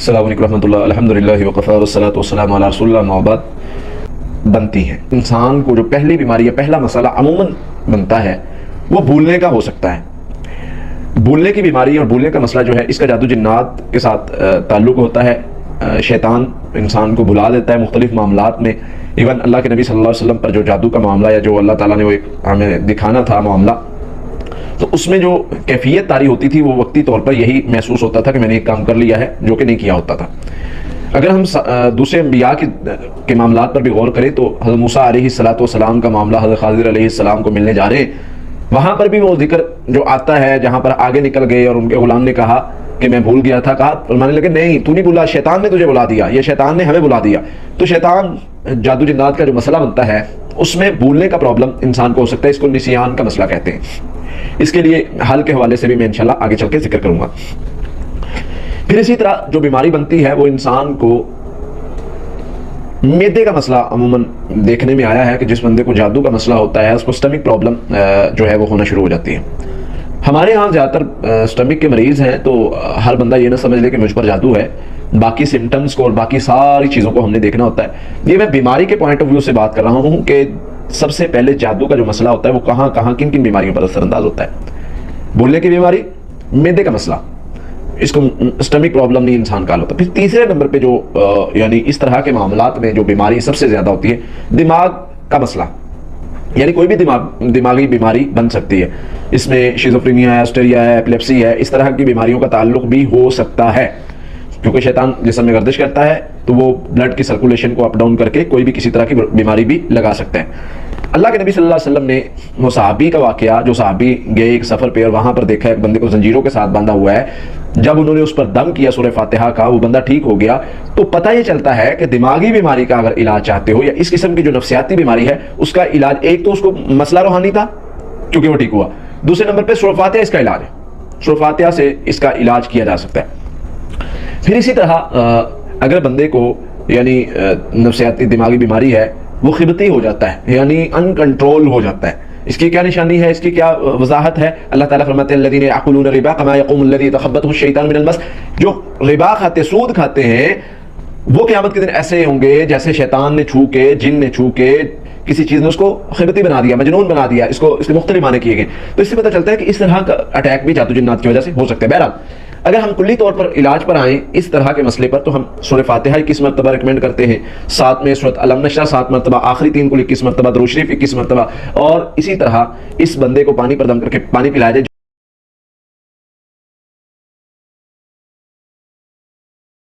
السلام علیکم ورحمۃ اللہ، الحمدللہ وقفا والصلاۃ والسلام علی رسول اللہ، محبت بنتی ہیں۔ انسان کو جو پہلی بیماری یا پہلا مسئلہ عموماً بنتا ہے وہ بھولنے کا ہو سکتا ہے۔ بھولنے کی بیماری اور بھولنے کا مسئلہ جو ہے، اس کا جادو جنات کے ساتھ تعلق ہوتا ہے۔ شیطان انسان کو بھلا دیتا ہے مختلف معاملات میں۔ ایون اللہ کے نبی صلی اللہ علیہ وسلم پر جو جادو کا معاملہ یا جو اللہ تعالیٰ نے وہ ایک ہمیں دکھانا تھا معاملہ، تو اس میں جو کیفیت طاری ہوتی تھی وہ وقتی طور پر یہی محسوس ہوتا تھا کہ میں نے ایک کام کر لیا ہے جو کہ نہیں کیا ہوتا تھا۔ اگر ہم دوسرے انبیاء کے معاملات پر بھی غور کریں تو حضرت موسیٰ علیہ السلام کا معاملہ، حضرت خضر علیہ السلام کو ملنے جا رہے ہیں، وہاں پر بھی وہ ذکر جو آتا ہے جہاں پر آگے نکل گئے اور ان کے غلام نے کہا کہ میں بھول گیا تھا، کہا فرمانے لگے نہیں تو نہیں بھولا، شیطان نے تجھے بلا دیا، یہ شیطان نے ہمیں بلا دیا۔ تو شیطان جادو جنات کا جو مسئلہ بنتا ہے اس میں بھولنے کا پرابلم انسان کو ہو سکتا ہے، اس کو نسیان کا مسئلہ کہتے ہیں۔ اس کے لیے حل کے حوالے سے بھی میں انشاءاللہ آگے چل کے ذکر کروں گا۔ پھر اسی طرح جو بیماری بنتی ہے وہ انسان کو معدے کا مسئلہ عموماً دیکھنے میں آیا ہے کہ جس بندے کو جادو کا مسئلہ ہوتا ہے اس کو سٹمک پرابلم جو ہے وہ ہونا شروع ہو جاتی ہے۔ ہمارے ہاں زیادہ تر سٹمک کے مریض ہیں، تو ہر بندہ یہ نہ سمجھ لے کہ مجھ پر جادو ہے، باقی سمٹمز کو اور باقی ساری چیزوں کو ہم نے دیکھنا ہوتا ہے۔ یہ میں بیماری کے پوائنٹ آف ویو سے بات کر رہا ہوں کہ سب سے پہلے جادو کا جو مسئلہ ہوتا ہے وہ کہاں کہاں کن کن بیماریوں پر اثر انداز ہوتا ہے۔ بھولنے کی بیماری، معدے کا مسئلہ، اس کو سٹمک پرابلم نہیں انسان کا ہوتا۔ پھر تیسرے نمبر پہ جو یعنی اس طرح کے معاملات میں جو بیماری سب سے زیادہ ہوتی ہے، دماغ کا مسئلہ، یعنی کوئی بھی دماغی بیماری بن سکتی ہے۔ اس میں شیزوفرینیا ہے، ہسٹیریا ہے، ایپلیپسی ہے، اس طرح کی بیماریوں کا تعلق بھی ہو سکتا ہے، کیونکہ شیطان جسم میں گردش کرتا ہے تو وہ بلڈ کی سرکولیشن کو اپ ڈاؤن کر کے کوئی بھی کسی طرح کی بیماری بھی لگا سکتا ہے۔ اللہ کے نبی صلی اللہ علیہ وسلم نے وہ صحابی کا واقعہ، جو صحابی گئے ایک سفر پہ اور وہاں پر دیکھا ایک بندے کو زنجیروں کے ساتھ باندھا ہوا ہے، جب انہوں نے اس پر دم کیا سورہ فاتحہ کا، وہ بندہ ٹھیک ہو گیا۔ تو پتہ یہ چلتا ہے کہ دماغی بیماری کا اگر علاج چاہتے ہو یا اس قسم کی جو نفسیاتی بیماری ہے اس کا علاج، ایک تو اس کو مسئلہ روحانی تھا کیونکہ وہ ٹھیک ہوا، دوسرے نمبر پہ سورہ فاتحہ اس کا علاج ہے، سورہ فاتحہ سے اس کا علاج کیا جا سکتا ہے۔ پھر اسی طرح اگر بندے کو یعنی نفسیاتی دماغی بیماری ہے، وہ خبتی ہو جاتا ہے، یعنی ان کنٹرول ہو جاتا ہے، اس کی کیا نشانی ہے، اس کی کیا وضاحت ہے؟ اللہ تعالیٰ فرماتے ہیں الذین یأکلون الربا کما یقوم الذی یتخبطہ الشیطان من المس، جو ربا کھاتے، سود کھاتے ہیں، وہ قیامت کے دن ایسے ہوں گے جیسے شیطان نے چھو کے، جن نے چھو کے، کسی چیز نے اس کو خبتی بنا دیا، مجنون بنا دیا، اس کے مختلف معنی کیے گئے۔ تو اس سے پتہ چلتا ہے کہ اس طرح کا اٹیک بھی جادو جنات کی وجہ سے ہو سکتا ہے۔ بہرحال اگر ہم کلی طور پر علاج پر آئیں اس طرح کے مسئلے پر، تو ہم سورہ فاتحہ 21 مرتبہ ریکمینڈ کرتے ہیں، ساتھ میں سورۃ الم نشرح 7 مرتبہ، آخری 3 کل 21 مرتبہ، درود شریف 21 مرتبہ، اور اسی طرح اس بندے کو پانی پر دم کر کے پانی پلایا جائے۔